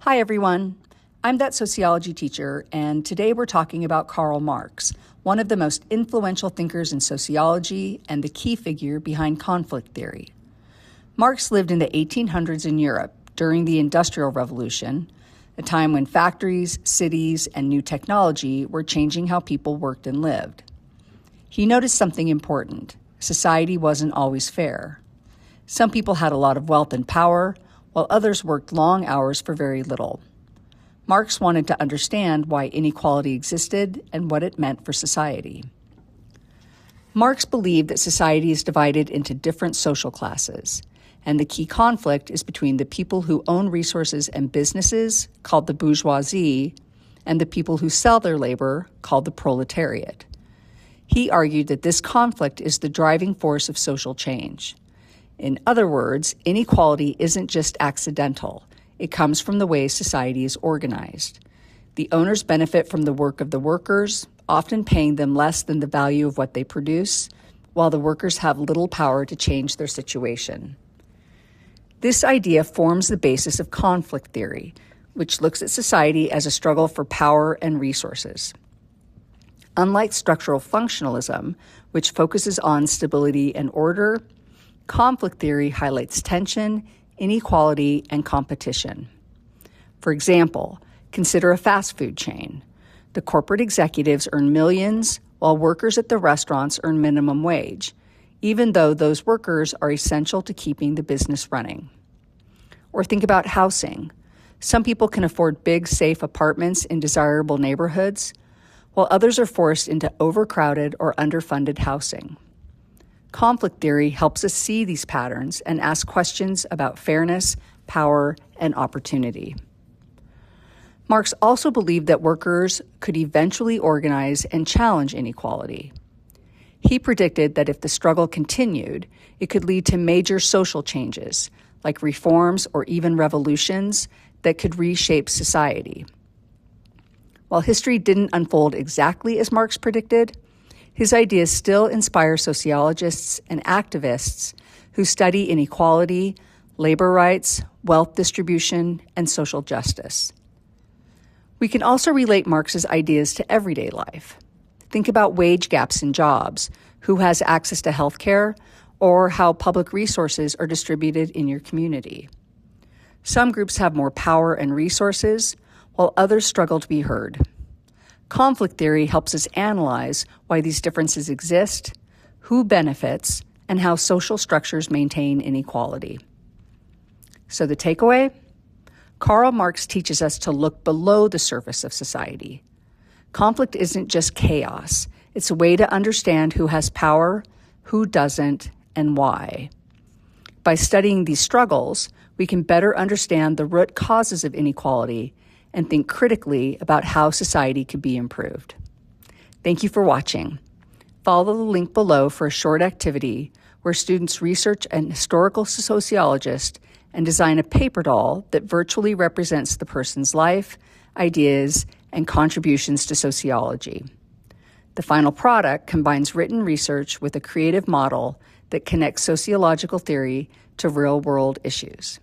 Hi, everyone. I'm That Sociology Teacher, and today we're talking about Karl Marx, one of the most influential thinkers in sociology and the key figure behind conflict theory. Marx lived in the 1800s in Europe during the Industrial Revolution, a time when factories, cities, and new technology were changing how people worked and lived. He noticed something important. Society wasn't always fair. Some people had a lot of wealth and power, while others worked long hours for very little. Marx wanted to understand why inequality existed and what it meant for society. Marx believed that society is divided into different social classes, and the key conflict is between the people who own resources and businesses, called the Bourgeoisie, and the people who sell their labor, called the Proletariat. He argued that this conflict is the driving force of social change. In other words, inequality isn't just accidental. It comes from the way society is organized. The owners benefit from the work of the workers, often paying them less than the value of what they produce, while the workers have little power to change their situation. This idea forms the basis of conflict theory, which looks at society as a struggle for power and resources. Unlike structural functionalism, which focuses on stability and order, conflict theory highlights tension, inequality, and competition. For example, consider a fast food chain. The corporate executives earn millions, while workers at the restaurants earn minimum wage, even though those workers are essential to keeping the business running. Or think about housing. Some people can afford big, safe apartments in desirable neighborhoods, while others are forced into overcrowded or underfunded housing. Conflict theory helps us see these patterns and ask questions about fairness, power, and opportunity. Marx also believed that workers could eventually organize and challenge inequality. He predicted that if the struggle continued, it could lead to major social changes, like reforms or even revolutions that could reshape society. While history didn't unfold exactly as Marx predicted, his ideas still inspire sociologists and activists who study inequality, labor rights, wealth distribution, and social justice. We can also relate Marx's ideas to everyday life. Think about wage gaps in jobs, who has access to health care, or how public resources are distributed in your community. Some groups have more power and resources, while others struggle to be heard. Conflict theory helps us analyze why these differences exist, who benefits, and how social structures maintain inequality. So the takeaway? Karl Marx teaches us to look below the surface of society. Conflict isn't just chaos. It's a way to understand who has power, who doesn't, and why. By studying these struggles, we can better understand the root causes of inequality and think critically about how society could be improved. Thank you for watching. Follow the link below for a short activity where students research an historical sociologist and design a paper doll that virtually represents the person's life, ideas, and contributions to sociology. The final product combines written research with a creative model that connects sociological theory to real-world issues.